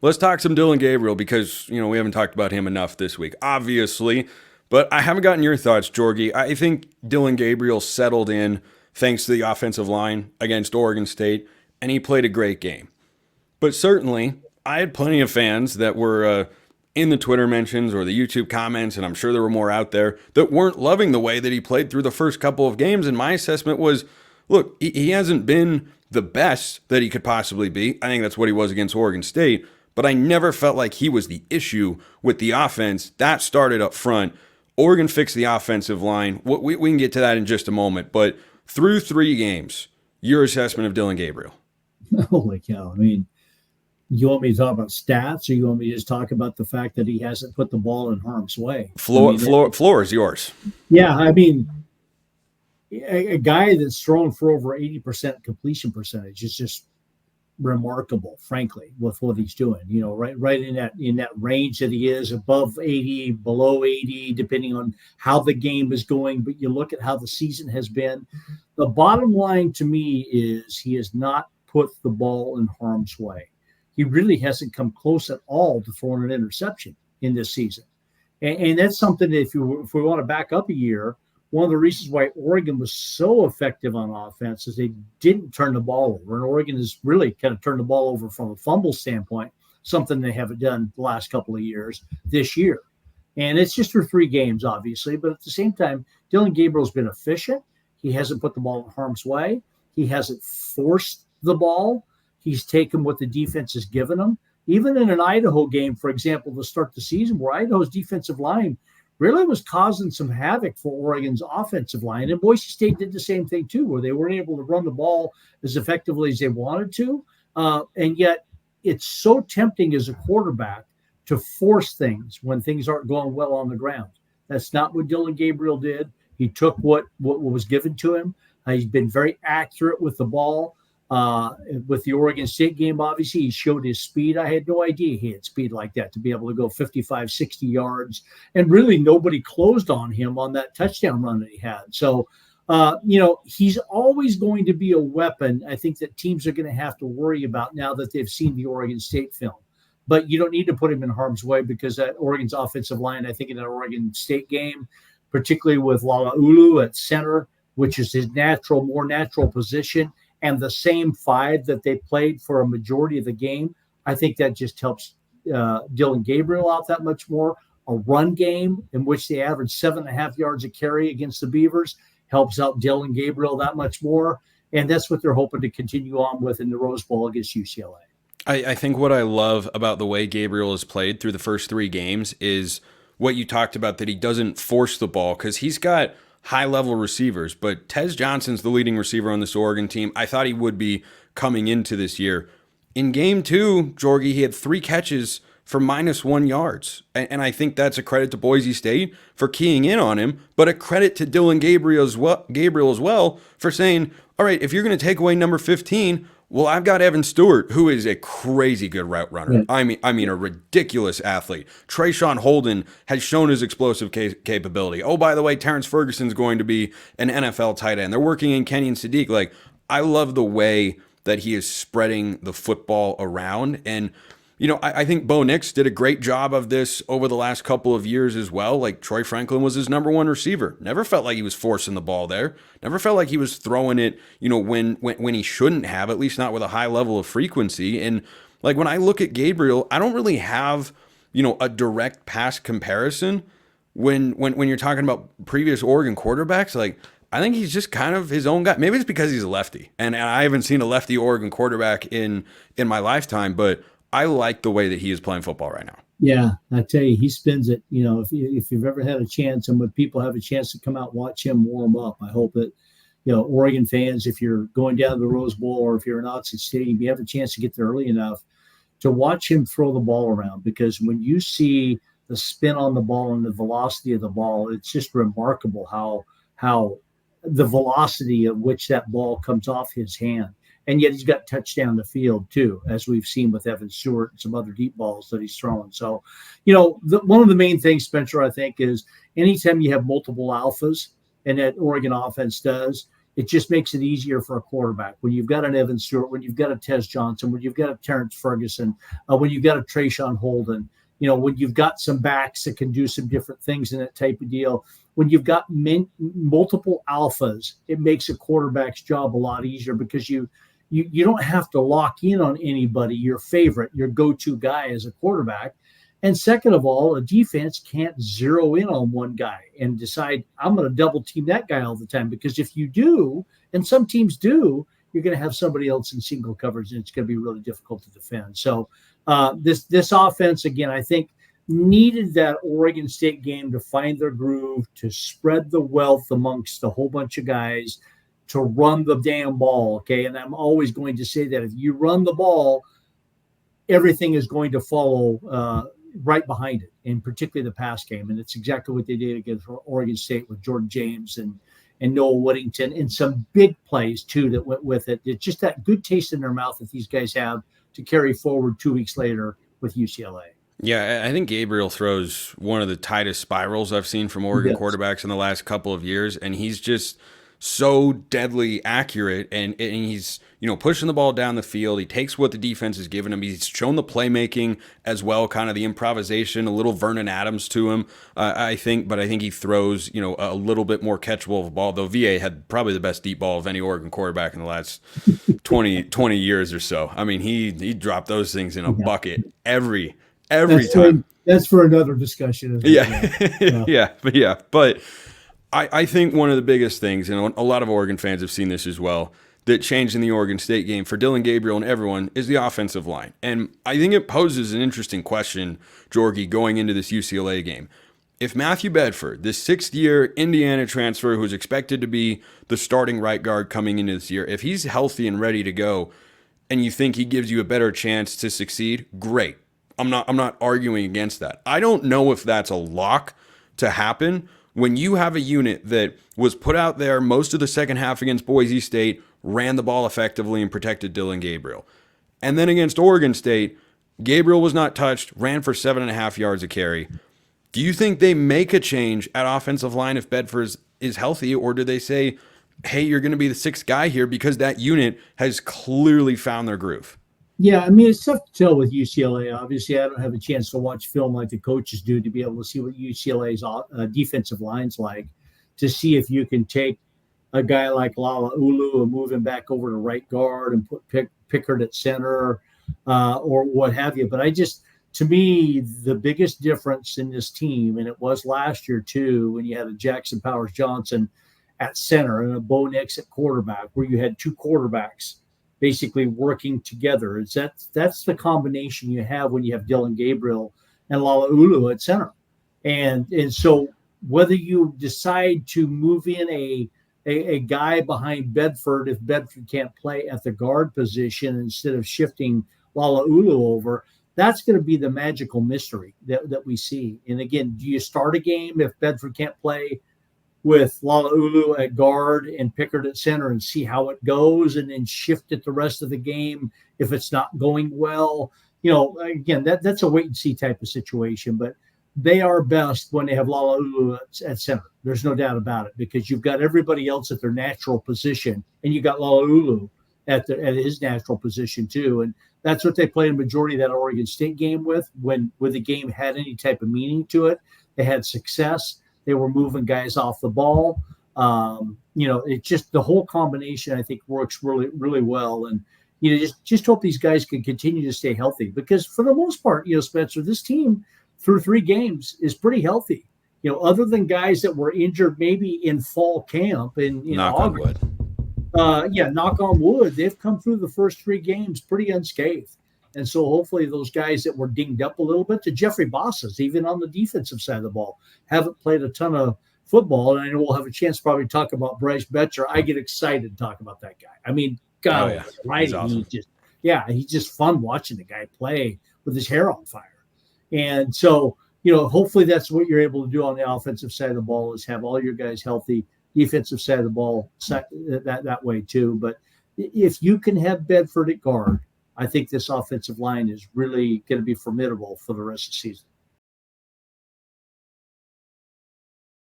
Let's talk some Dillon Gabriel because, we haven't talked about him enough this week, obviously. But I haven't gotten your thoughts, Jorgie. I think Dillon Gabriel settled in thanks to the offensive line against Oregon State, and he played a great game. But certainly, I had plenty of fans that were in the Twitter mentions or the YouTube comments, and I'm sure there were more out there, that weren't loving the way that he played through the first couple of games. And my assessment was, look, he hasn't been the best that he could possibly be. I think that's what he was against Oregon State. But I never felt like he was the issue with the offense. That started up front. Oregon fixed the offensive line. We can get to that in just a moment. But through 3 games, your assessment of Dillon Gabriel. Holy cow. I mean, you want me to talk about stats, or you want me to just talk about the fact that he hasn't put the ball in harm's way? Floor is yours. Yeah, I mean, a guy that's thrown for over 80% completion percentage is just remarkable, frankly, with what he's doing. Right in that range that he is, above 80, below 80, depending on how the game is going. But you look at how the season has been. The bottom line to me is he has not put the ball in harm's way. He really hasn't come close at all to throwing an interception in this season. And that's something that if we want to back up a year, one of the reasons why Oregon was so effective on offense is they didn't turn the ball over. And Oregon has really kind of turned the ball over from a fumble standpoint, something they haven't done the last couple of years this year. And it's just for 3 games, obviously. But at the same time, Dillon Gabriel's been efficient. He hasn't put the ball in harm's way. He hasn't forced the ball. He's taken what the defense has given him. Even in an Idaho game, for example, to start the season, where Idaho's defensive line really was causing some havoc for Oregon's offensive line. And Boise State did the same thing too, where they weren't able to run the ball as effectively as they wanted to. And yet it's so tempting as a quarterback to force things when things aren't going well on the ground. That's not what Dillon Gabriel did. He took what was given to him. He's been very accurate with the ball. With the Oregon State game, obviously, he showed his speed. I had no idea he had speed like that, to be able to go 55, 60 yards. And really nobody closed on him on that touchdown run that he had. So, he's always going to be a weapon, I think, that teams are going to have to worry about now that they've seen the Oregon State film. But you don't need to put him in harm's way, because that Oregon's offensive line, I think in that Oregon State game, particularly with Lalaulu at center, which is his more natural position, and the same 5 that they played for a majority of the game, I think that just helps Dillon Gabriel out that much more. A run game in which they average 7.5 yards a carry against the Beavers helps out Dillon Gabriel that much more. And that's what they're hoping to continue on with in the Rose Bowl against UCLA. I think what I love about the way Gabriel has played through the first 3 games is what you talked about, that he doesn't force the ball, because he's got high-level receivers, but Tez Johnson's the leading receiver on this Oregon team. I thought he would be coming into this year. In game 2, Jorgie, he had 3 catches for -1 yards, and I think that's a credit to Boise State for keying in on him, but a credit to Dillon Gabriel as well for saying, all right, if you're going to take away number 15, well, I've got Evan Stewart, who is a crazy good route runner. Yeah. I mean, a ridiculous athlete. Trayshawn Holden has shown his explosive capability. Oh, by the way, Terrence Ferguson's going to be an NFL tight end. They're working in Kenyon Sadiq. Like, I love the way that he is spreading the football around. And, I think Bo Nix did a great job of this over the last couple of years as well. Like, Troy Franklin was his number 1 receiver. Never felt like he was forcing the ball there. Never felt like he was throwing it, when he shouldn't have, at least not with a high level of frequency. And like, when I look at Gabriel, I don't really have, a direct pass comparison when you're talking about previous Oregon quarterbacks. Like, I think he's just kind of his own guy. Maybe it's because he's a lefty, and I haven't seen a lefty Oregon quarterback in my lifetime, but I like the way that he is playing football right now. Yeah, I tell you, he spins it. If you've ever had a chance, and when people have a chance to come out and watch him warm up, I hope that, Oregon fans, if you're going down to the Rose Bowl or if you're in Oxford Stadium, you have a chance to get there early enough to watch him throw the ball around. Because when you see the spin on the ball and the velocity of the ball, it's just remarkable how the velocity at which that ball comes off his hand. And yet he's got touchdown the field too, as we've seen with Evan Stewart and some other deep balls that he's throwing. So, one of the main things, Spencer, I think, is anytime you have multiple alphas, and that Oregon offense does, it just makes it easier for a quarterback. When you've got an Evan Stewart, when you've got a Tez Johnson, when you've got a Terrence Ferguson, when you've got a Trayshawn Holden, when you've got some backs that can do some different things in that type of deal, when you've got multiple alphas, it makes a quarterback's job a lot easier because you don't have to lock in on anybody, your favorite, your go-to guy as a quarterback. And second of all, a defense can't zero in on one guy and decide, I'm going to double team that guy all the time. Because if you do, and some teams do, you're going to have somebody else in single coverage, and it's going to be really difficult to defend. So this offense, again, I think needed that Oregon State game to find their groove, to spread the wealth amongst a whole bunch of guys, to run the damn ball, okay? And I'm always going to say that if you run the ball, everything is going to follow right behind it, and particularly the pass game. And it's exactly what they did against Oregon State with Jordan James and Noah Whittington, and some big plays, too, that went with it. It's just that good taste in their mouth that these guys have to carry forward 2 weeks later with UCLA. Yeah, I think Gabriel throws one of the tightest spirals I've seen from Oregon quarterbacks in the last couple of years, and he's just so deadly accurate, and he's pushing the ball down the field. He takes what the defense has given him. He's shown the playmaking as well, kind of the improvisation, a little Vernon Adams to him, I think. But I think he throws a little bit more catchable of a ball. Though VA had probably the best deep ball of any Oregon quarterback in the last 20 years or so. I mean, he dropped those things in a bucket every time. That's for another discussion. Yeah. But I think one of the biggest things, and a lot of Oregon fans have seen this as well, that changed in the Oregon State game for Dillon Gabriel and everyone is the offensive line. And I think it poses an interesting question, Jorgie, going into this UCLA game. If Matthew Bedford, this sixth-year Indiana transfer who's expected to be the starting right guard coming into this year, if he's healthy and ready to go, and you think he gives you a better chance to succeed, great. I'm not arguing against that. I don't know if that's a lock to happen when you have a unit that was put out there most of the second half against Boise State, ran the ball effectively and protected Dillon Gabriel. And then against Oregon State, Gabriel was not touched, ran for 7.5 yards a carry. Do you think they make a change at offensive line if Bedford is healthy, or do they say, hey, you're going to be the sixth guy here because that unit has clearly found their groove? Yeah, I mean, it's tough to tell with UCLA. Obviously, I don't have a chance to watch film like the coaches do to be able to see what UCLA's defensive line's like, to see if you can take a guy like Lala Ulu and move him back over to right guard and put Pickard at center or what have you. But to me, the biggest difference in this team, and it was last year too, when you had a Jackson Powers Johnson at center and a Bo Nix at quarterback, where you had two quarterbacks basically working together. That's the combination you have when you have Dillon Gabriel and Lala Ulu at center. And so whether you decide to move in a guy behind Bedford, if Bedford can't play at the guard position instead of shifting Lala Ulu over, that's going to be the magical mystery that we see. And again, do you start a game if Bedford can't play with Lala Ulu at guard and Pickard at center and see how it goes, and then shift it the rest of the game if it's not going well? Again, that's a wait and see type of situation, but they are best when they have Lala Ulu at center. There's no doubt about it, because you've got everybody else at their natural position, and you got Lala Ulu at his natural position too. And that's what they played a majority of that Oregon State game with, when the game had any type of meaning to it. They had success. They were moving guys off the ball. It just, the whole combination, I think, works really, really well. And, just hope these guys can continue to stay healthy, because for the most part, Spencer, this team through 3 games is pretty healthy. Other than guys that were injured maybe in fall camp in August. Knock on wood. They've come through the first 3 games pretty unscathed. And so hopefully those guys that were dinged up a little bit, the Jeffrey Bosses, even on the defensive side of the ball, haven't played a ton of football. And I know we'll have a chance to probably talk about Bryce Betcher. I get excited to talk about that guy. I mean, God, He's awesome. He's just fun watching the guy play with his hair on fire. And so, hopefully that's what you're able to do on the offensive side of the ball, is have all your guys healthy. Defensive side of the ball that way too. But if you can have Bedford at guard, I think this offensive line is really going to be formidable for the rest of the season.